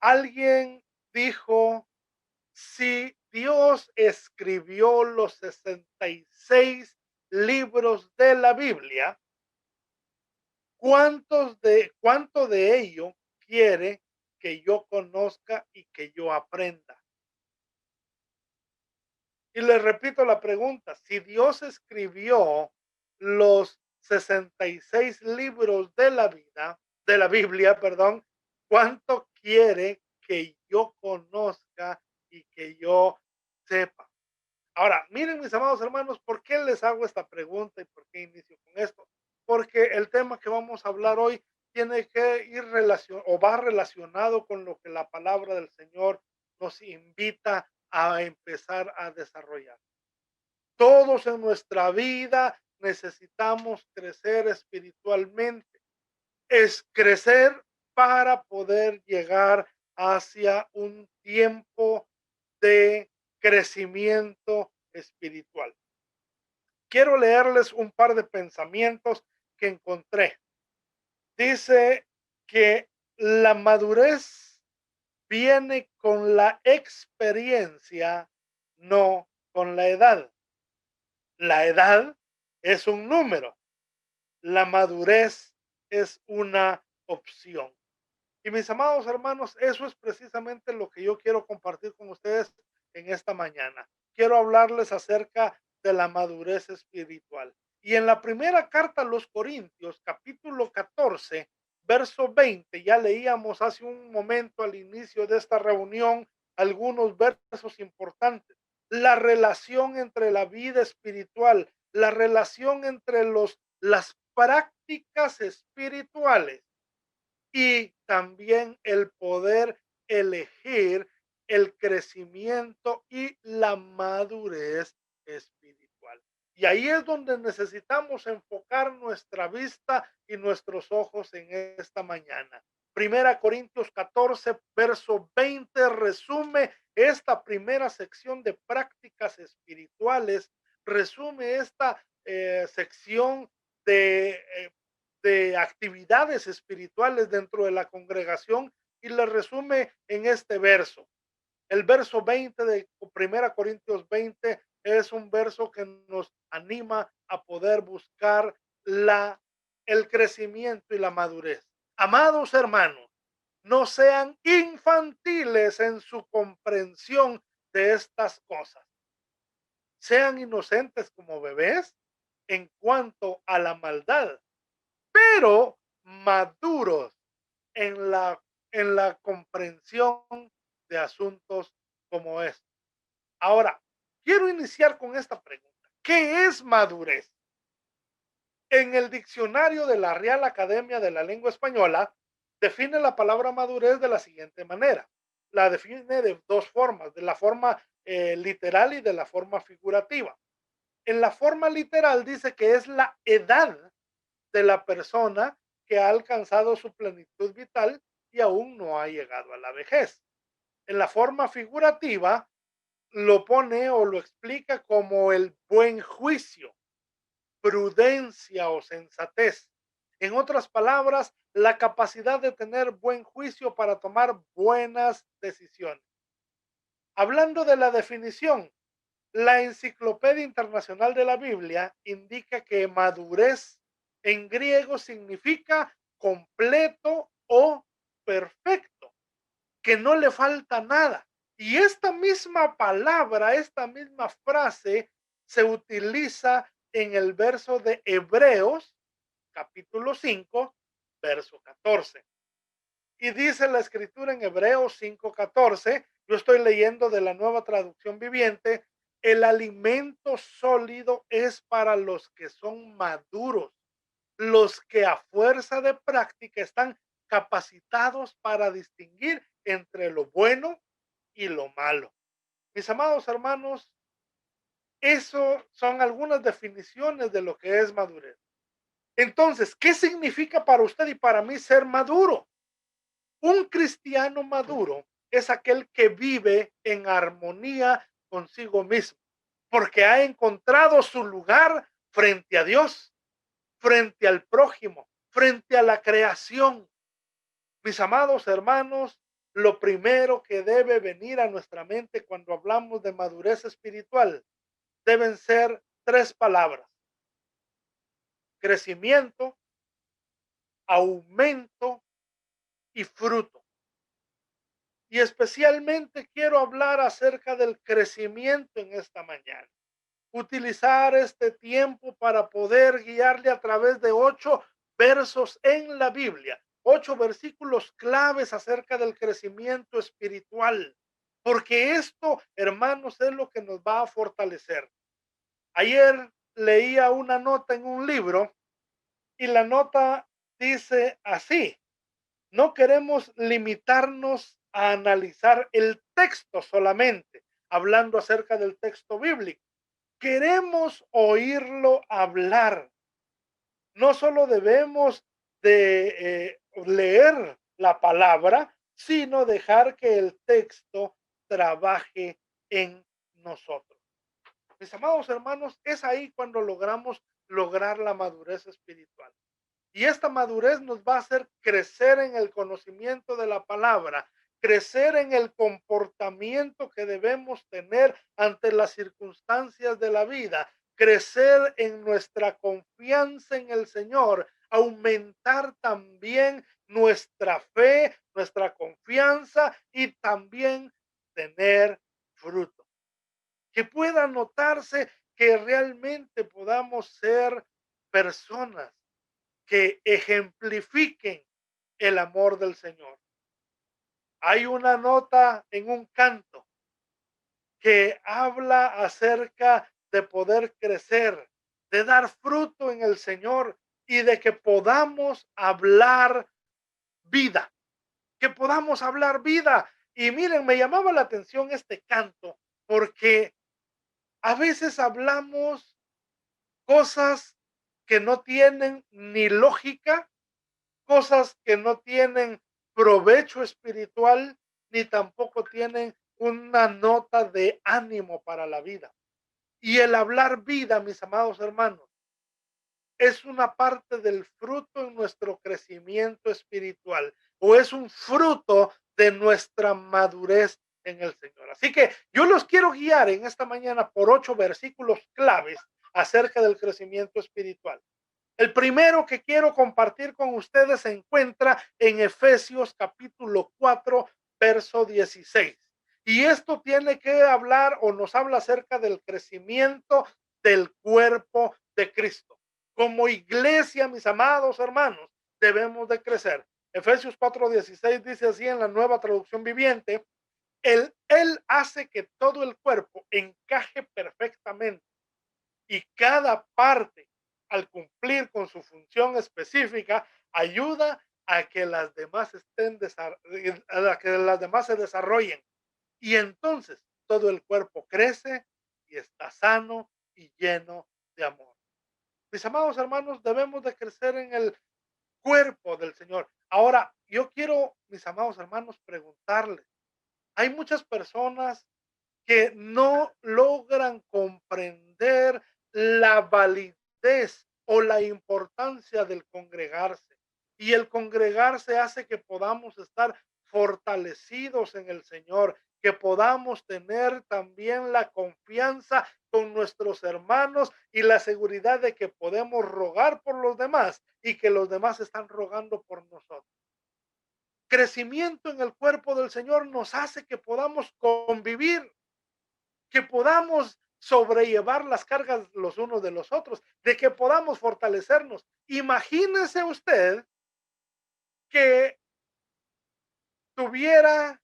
Alguien dijo, si Dios escribió los 66 libros de la Biblia, cuánto de ello quiere que yo conozca y que yo aprenda? Y le repito la pregunta, si Dios escribió los 66 libros de la vida, de la Biblia, perdón, ¿cuánto quiere que yo conozca y que yo sepa? Ahora, miren, mis amados hermanos, ¿por qué les hago esta pregunta y por qué inicio con esto? Porque el tema que vamos a hablar hoy tiene que ir o va relacionado con lo que la palabra del Señor nos invita a empezar a desarrollar. Todos en nuestra vida necesitamos crecer espiritualmente. Es crecer para poder llegar hacia un tiempo de crecimiento espiritual. Quiero leerles un par de pensamientos que encontré. Dice que la madurez viene con la experiencia, no con la edad. La edad es un número, la madurez es una opción. Y mis amados hermanos, eso es precisamente lo que yo quiero compartir con ustedes en esta mañana. Quiero hablarles acerca de la madurez espiritual. Y en la primera carta a los Corintios, capítulo 14, verso 20, ya leíamos hace un momento al inicio de esta reunión algunos versos importantes. La relación entre la vida espiritual, la relación entre las prácticas espirituales y también el poder elegir el crecimiento y la madurez espiritual. Y ahí es donde necesitamos enfocar nuestra vista y nuestros ojos en esta mañana. Primera Corintios 14, verso 20 resume esta primera sección de prácticas espirituales, resume esta sección de actividades espirituales dentro de la congregación y le resume en este verso. El verso 20 de Primera Corintios 20 es un verso que nos anima a poder buscar el crecimiento y la madurez. Amados hermanos, no sean infantiles en su comprensión de estas cosas. Sean inocentes como bebés en cuanto a la maldad, pero maduros en la comprensión de asuntos como estos. Ahora, quiero iniciar con esta pregunta. ¿Qué es madurez? En el diccionario de la Real Academia de la Lengua Española, define la palabra madurez de la siguiente manera. La define de dos formas, de la forma literal y de la forma figurativa. En la forma literal dice que es la edad de la persona que ha alcanzado su plenitud vital y aún no ha llegado a la vejez. En la forma figurativa lo pone o lo explica como el buen juicio, prudencia o sensatez. En otras palabras, la capacidad de tener buen juicio para tomar buenas decisiones. Hablando de la definición, la Enciclopedia Internacional de la Biblia indica que madurez en griego significa completo o perfecto, que no le falta nada. Y esta misma palabra, esta misma frase se utiliza en el verso de Hebreos, capítulo 5, verso 14. Y dice la escritura en Hebreos 5:14, yo estoy leyendo de la Nueva Traducción Viviente, el alimento sólido es para los que son maduros, los que a fuerza de práctica están capacitados para distinguir entre lo bueno y lo malo. Mis amados hermanos, eso son algunas definiciones de lo que es madurez. Entonces, ¿qué significa para usted y para mí ser maduro? Un cristiano maduro es aquel que vive en armonía consigo mismo, porque ha encontrado su lugar frente a Dios, frente al prójimo, frente a la creación. Mis amados hermanos, lo primero que debe venir a nuestra mente cuando hablamos de madurez espiritual deben ser tres palabras: crecimiento, aumento y fruto. Y especialmente quiero hablar acerca del crecimiento en esta mañana. Utilizar este tiempo para poder guiarle a través de 8 versos en la Biblia, 8 versículos claves acerca del crecimiento espiritual, porque esto, hermanos, es lo que nos va a fortalecer. Ayer leía una nota en un libro y la nota dice así: no queremos limitarnos a analizar el texto solamente, hablando acerca del texto bíblico. Queremos oírlo hablar. No solo debemos de leer la palabra, sino dejar que el texto trabaje en nosotros. Mis amados hermanos, es ahí cuando logramos lograr la madurez espiritual. Y esta madurez nos va a hacer crecer en el conocimiento de la palabra, crecer en el comportamiento que debemos tener ante las circunstancias de la vida, crecer en nuestra confianza en el Señor, aumentar también nuestra fe, nuestra confianza y también tener fruto. Que pueda notarse que realmente podamos ser personas que ejemplifiquen el amor del Señor. Hay una nota en un canto que habla acerca de poder crecer, de dar fruto en el Señor y de que podamos hablar vida, que podamos hablar vida. Y miren, me llamaba la atención este canto porque a veces hablamos cosas que no tienen ni lógica, cosas que no tienen provecho espiritual, ni tampoco tienen una nota de ánimo para la vida. Y el hablar vida, mis amados hermanos, es una parte del fruto en nuestro crecimiento espiritual, o es un fruto de nuestra madurez en el Señor. Así que yo los quiero guiar en esta mañana por 8 versículos claves acerca del crecimiento espiritual. El primero que quiero compartir con ustedes se encuentra en Efesios capítulo 4, verso 16. Y esto tiene que hablar o nos habla acerca del crecimiento del cuerpo de Cristo. Como iglesia, mis amados hermanos, debemos de crecer. Efesios 4:16 dice así en la Nueva Traducción Viviente: él hace que todo el cuerpo encaje perfectamente y cada parte, al cumplir con su función específica, ayuda a que las demás a que las demás se desarrollen. Y entonces todo el cuerpo crece y está sano y lleno de amor. Mis amados hermanos, debemos de crecer en el cuerpo del Señor. Ahora, yo quiero, mis amados hermanos, preguntarles: hay muchas personas que no logran comprender la validez o la importancia del congregarse. Y el congregarse hace que podamos estar fortalecidos en el Señor, que podamos tener también la confianza con nuestros hermanos y la seguridad de que podemos rogar por los demás y que los demás están rogando por nosotros. Crecimiento en el cuerpo del Señor nos hace que podamos convivir, que podamos sobrellevar las cargas los unos de los otros, de que podamos fortalecernos. Imagínese usted que tuviera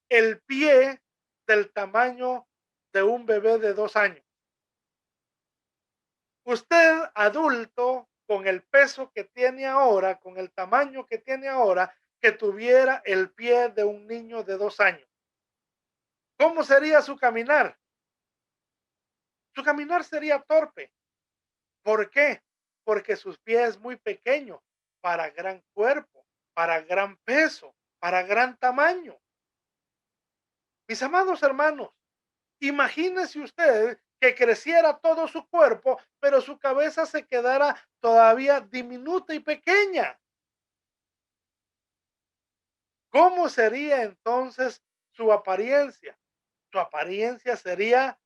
el pie del tamaño de un bebé de 2 años. Usted, adulto, con el peso que tiene ahora, con el tamaño que tiene ahora, que tuviera el pie de un niño de 2 años. ¿Cómo sería su caminar? Su caminar sería torpe. ¿Por qué? Porque sus pies es muy pequeño para gran cuerpo, para gran peso, para gran tamaño. Mis amados hermanos, imagínese usted que creciera todo su cuerpo, pero su cabeza se quedara todavía diminuta y pequeña. ¿Cómo sería entonces su apariencia? Su apariencia sería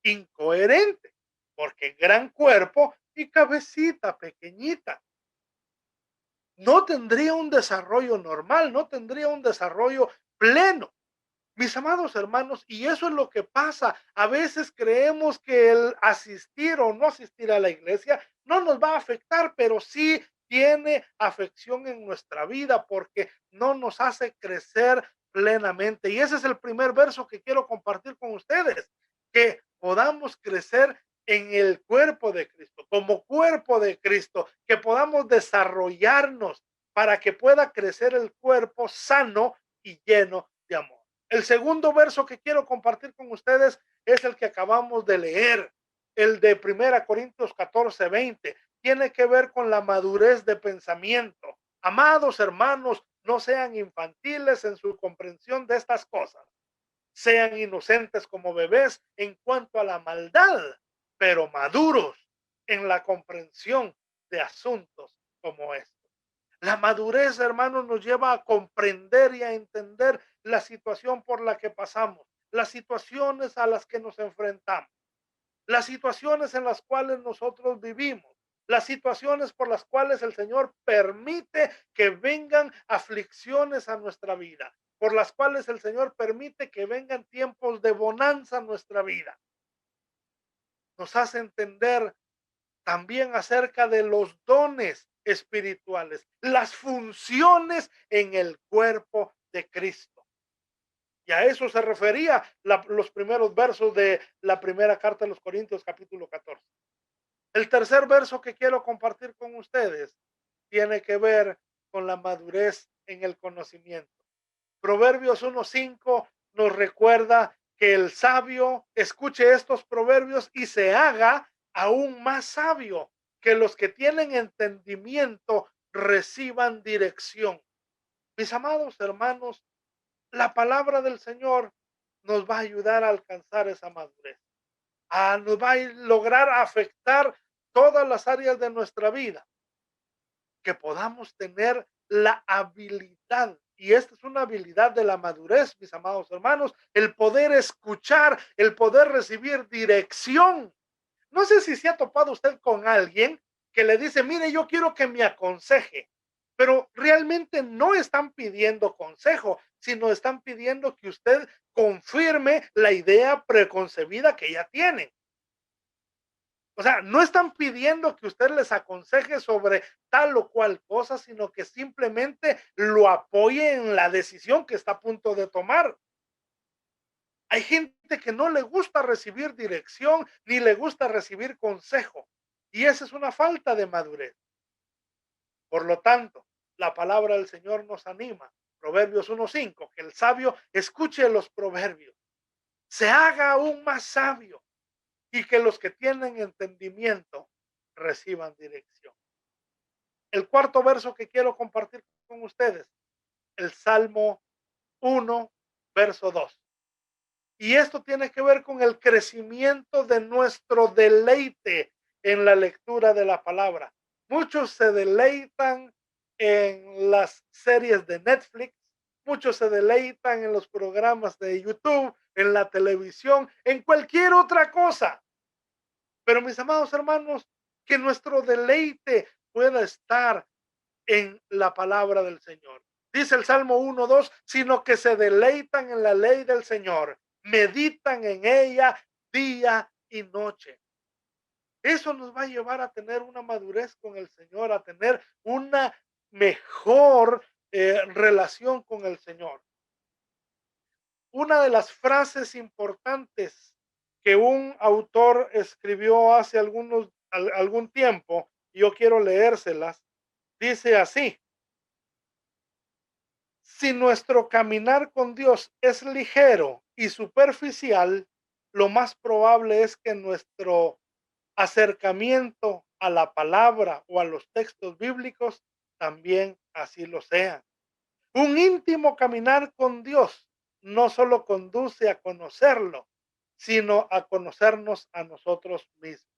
incoherente, porque gran cuerpo y cabecita pequeñita. No tendría un desarrollo normal, no tendría un desarrollo pleno. Mis amados hermanos, y eso es lo que pasa. A veces creemos que el asistir o no asistir a la iglesia no nos va a afectar, pero sí tiene afección en nuestra vida porque no nos hace crecer plenamente. Y ese es el primer verso que quiero compartir con ustedes, que podamos crecer en el cuerpo de Cristo, como cuerpo de Cristo, que podamos desarrollarnos para que pueda crecer el cuerpo sano y lleno de amor. El segundo verso que quiero compartir con ustedes es el que acabamos de leer, el de 1 Corintios 14:20. Tiene que ver con la madurez de pensamiento. Amados hermanos, no sean infantiles en su comprensión de estas cosas. Sean inocentes como bebés en cuanto a la maldad, pero maduros en la comprensión de asuntos como estos. La madurez, hermanos, nos lleva a comprender y a entender la situación por la que pasamos, las situaciones a las que nos enfrentamos, las situaciones en las cuales nosotros vivimos, las situaciones por las cuales el Señor permite que vengan aflicciones a nuestra vida, por las cuales el Señor permite que vengan tiempos de bonanza a nuestra vida. Nos hace entender también acerca de los dones espirituales, las funciones en el cuerpo de Cristo. Y a eso se refería los primeros versos de la primera carta de los Corintios, capítulo 14. El tercer verso que quiero compartir con ustedes tiene que ver con la madurez en el conocimiento. Proverbios 1:5 nos recuerda que el sabio escuche estos proverbios y se haga aún más sabio, que los que tienen entendimiento reciban dirección. Mis amados hermanos, la palabra del Señor nos va a ayudar a alcanzar esa madurez. Nos va a lograr afectar todas las áreas de nuestra vida, que podamos tener la habilidad, y esta es una habilidad de la madurez, mis amados hermanos, el poder escuchar, el poder recibir dirección. No sé si se ha topado usted con alguien que le dice, mire, yo quiero que me aconseje, pero realmente no están pidiendo consejo, sino están pidiendo que usted confirme la idea preconcebida que ya tiene. O sea, no están pidiendo que usted les aconseje sobre tal o cual cosa, sino que simplemente lo apoye en la decisión que está a punto de tomar. Hay gente que no le gusta recibir dirección ni le gusta recibir consejo. Y esa es una falta de madurez. Por lo tanto, la palabra del Señor nos anima. Proverbios 1:5, que el sabio escuche los proverbios, se haga aún más sabio y que los que tienen entendimiento reciban dirección. El cuarto verso que quiero compartir con ustedes, el Salmo 1:2. Y esto tiene que ver con el crecimiento de nuestro deleite en la lectura de la palabra. Muchos se deleitan en las series de Netflix, muchos se deleitan en los programas de YouTube, en la televisión, en cualquier otra cosa. Pero mis amados hermanos, que nuestro deleite pueda estar en la palabra del Señor. Dice el Salmo 1:2, sino que se deleitan en la ley del Señor, meditan en ella día y noche. Eso nos va a llevar a tener una madurez con el Señor, a tener una mejor relación con el Señor. Una de las frases importantes que un autor escribió hace algún tiempo, yo quiero leérselas, dice así: si nuestro caminar con Dios es ligero y superficial, lo más probable es que nuestro acercamiento a la palabra o a los textos bíblicos también así lo sea. Un íntimo caminar con Dios no solo conduce a conocerlo, sino a conocernos a nosotros mismos.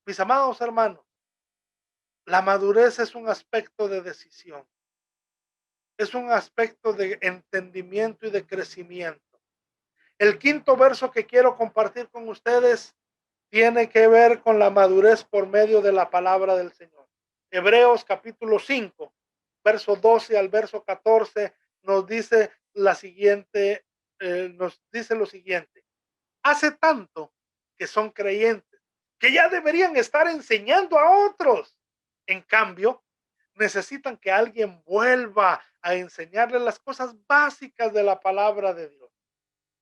Mis amados hermanos, la madurez es un aspecto de decisión. es un aspecto de entendimiento y de crecimiento. El quinto verso que quiero compartir con ustedes tiene que ver con la madurez por medio de la palabra del Señor. Hebreos capítulo 5, verso 12 al verso 14 nos dice la siguiente, nos dice lo siguiente: hace tanto que son creyentes, que ya deberían estar enseñando a otros. En cambio, necesitan que alguien vuelva a enseñarles las cosas básicas de la palabra de Dios.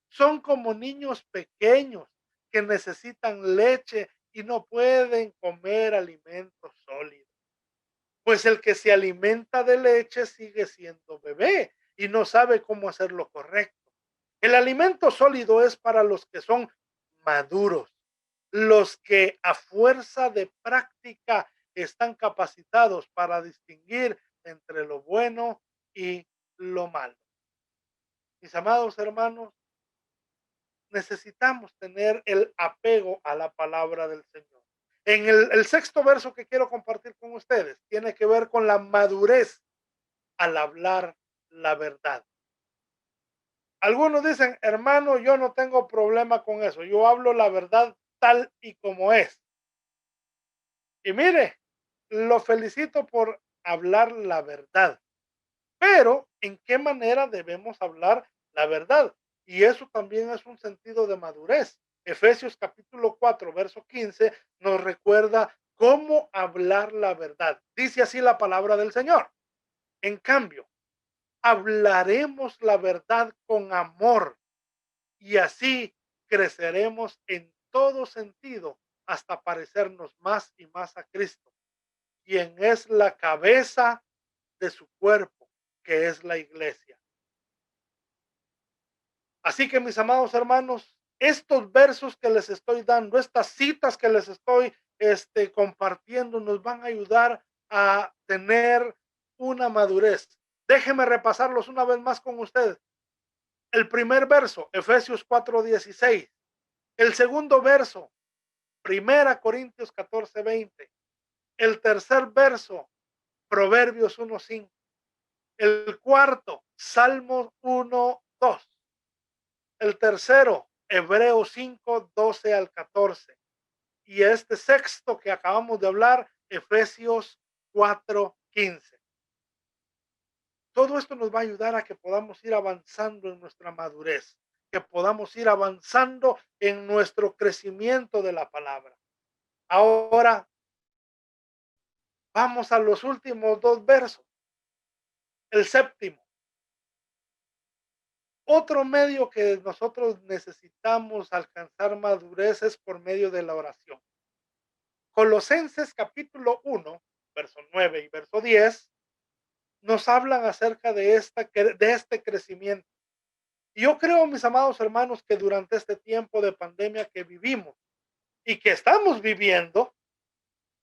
Son como niños pequeños que necesitan leche y no pueden comer alimentos sólidos. Pues el que se alimenta de leche sigue siendo bebé y no sabe cómo hacer lo correcto. El alimento sólido es para los que son maduros, los que a fuerza de práctica están capacitados para distinguir entre lo bueno y lo malo. Mis amados hermanos, necesitamos tener el apego a la palabra del Señor. En el sexto verso que quiero compartir con ustedes, tiene que ver con la madurez al hablar la verdad. Algunos dicen, hermano, yo no tengo problema con eso, yo hablo la verdad tal y como es. Y mire, lo felicito por hablar la verdad, pero ¿en qué manera debemos hablar la verdad? Y eso también es un sentido de madurez. Efesios capítulo 4, verso 15 nos recuerda cómo hablar la verdad. Dice así la palabra del Señor. En cambio, hablaremos la verdad con amor y así creceremos en todo sentido hasta parecernos más y más a Cristo, quien es la cabeza de su cuerpo, que es la iglesia. Así que mis amados hermanos, estos versos que les estoy dando, estas citas que les estoy compartiendo, nos van a ayudar a tener una madurez. Déjenme repasarlos una vez más con ustedes. El primer verso, Efesios 4:16. El segundo verso, Primera Corintios 14:20. El tercer verso, Proverbios 1:5. El cuarto, Salmos 1:2. El tercero, Hebreos 5:12 al 14. Y este sexto que acabamos de hablar, Efesios 4:15. Todo esto nos va a ayudar a que podamos ir avanzando en nuestra madurez, que podamos ir avanzando en nuestro crecimiento de la palabra. Ahora vamos a los últimos dos versos. El séptimo. Otro medio que nosotros necesitamos alcanzar madurez es por medio de la oración. Colosenses capítulo 1, verso 9 y verso 10 nos hablan acerca de este crecimiento. Y yo creo, mis amados hermanos, que durante este tiempo de pandemia que vivimos y que estamos viviendo,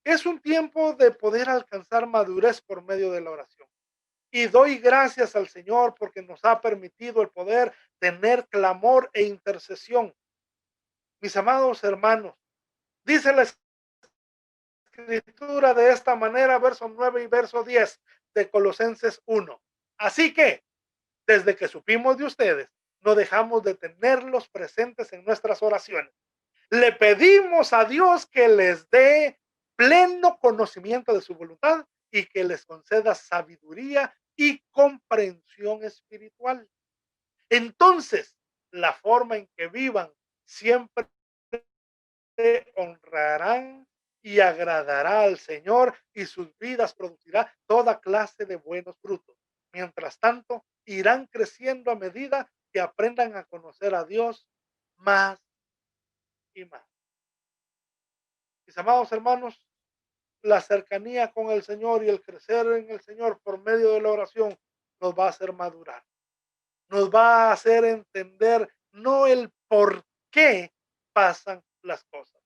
es un tiempo de poder alcanzar madurez por medio de la oración. Y doy gracias al Señor porque nos ha permitido el poder tener clamor e intercesión. Mis amados hermanos, dice la escritura de esta manera, verso 9 y verso 10 de Colosenses 1. Así que, desde que supimos de ustedes, no dejamos de tenerlos presentes en nuestras oraciones. Le pedimos a Dios que les dé pleno conocimiento de su voluntad y que les conceda sabiduría y comprensión espiritual. Entonces, la forma en que vivan siempre honrarán y agradará al Señor y sus vidas producirá toda clase de buenos frutos. Mientras tanto, irán creciendo a medida que aprendan a conocer a Dios más y más. Mis amados hermanos, la cercanía con el Señor y el crecer en el Señor por medio de la oración nos va a hacer madurar, nos va a hacer entender no el por qué pasan las cosas.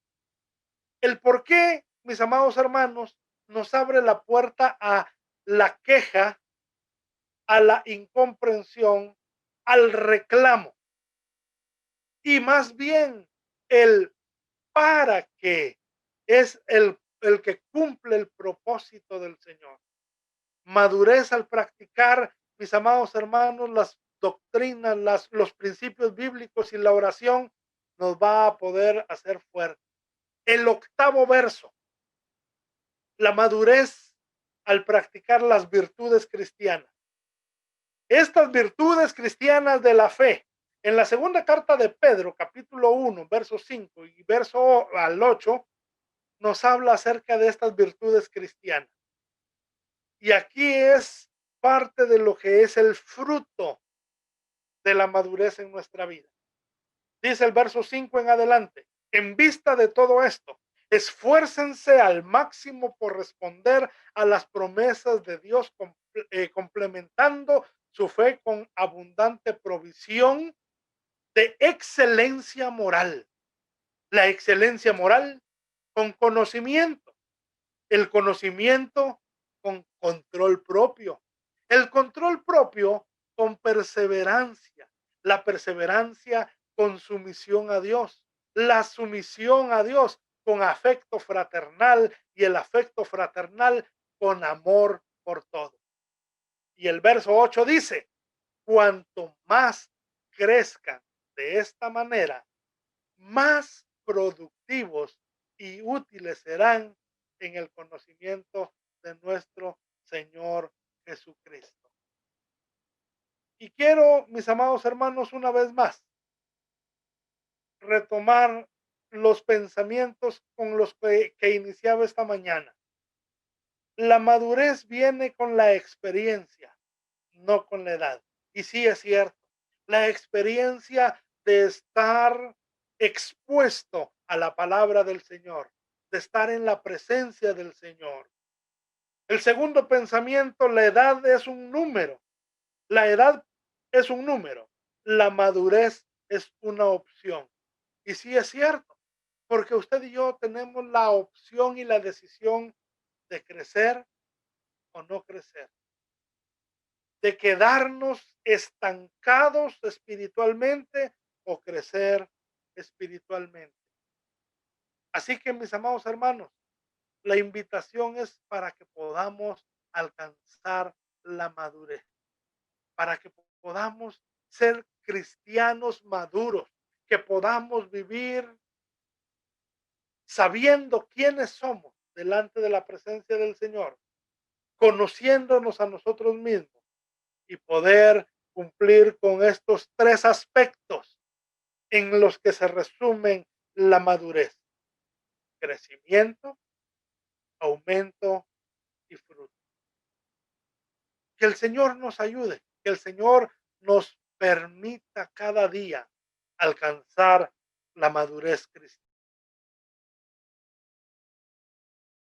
El por qué, mis amados hermanos, nos abre la puerta a la queja, a la incomprensión, al reclamo. Y más bien el para qué es el que cumple el propósito del Señor. Madurez al practicar mis amados hermanos, las doctrinas, los principios bíblicos y la oración nos va a poder hacer fuertes. El octavo verso, la madurez al practicar las virtudes cristianas. Estas virtudes cristianas de la fe. En la segunda carta de Pedro, capítulo 1, verso 5 y verso al 8, nos habla acerca de estas virtudes cristianas. Y aquí es parte de lo que es el fruto de la madurez en nuestra vida. Dice el verso 5 en adelante, en vista de todo esto, esfuércense al máximo por responder a las promesas de Dios, complementando su fe con abundante provisión de excelencia moral. La excelencia moral con conocimiento, el conocimiento con control propio, el control propio con perseverancia, la perseverancia con sumisión a Dios, la sumisión a Dios con afecto fraternal y el afecto fraternal con amor por todo. Y el verso 8 dice, cuanto más crezcan de esta manera, más productivos y útiles serán en el conocimiento de nuestro Señor Jesucristo. Y quiero, mis amados hermanos, una vez más, retomar los pensamientos con los que iniciaba esta mañana. La madurez viene con la experiencia, no con la edad. Y sí es cierto, la experiencia de estar expuesto a la palabra del Señor, de estar en la presencia del Señor. El segundo pensamiento, la edad es un número. La edad es un número. La madurez es una opción. Y sí es cierto, porque usted y yo tenemos la opción y la decisión de crecer o no crecer, de quedarnos estancados espiritualmente o crecer espiritualmente. Así que, mis amados hermanos, la invitación es para que podamos alcanzar la madurez, para que podamos ser cristianos maduros, que podamos vivir sabiendo quiénes somos delante de la presencia del Señor, conociéndonos a nosotros mismos y poder cumplir con estos tres aspectos en los que se resumen la madurez: crecimiento, aumento y fruto. Que el Señor nos ayude, que el Señor nos permita cada día alcanzar la madurez cristiana.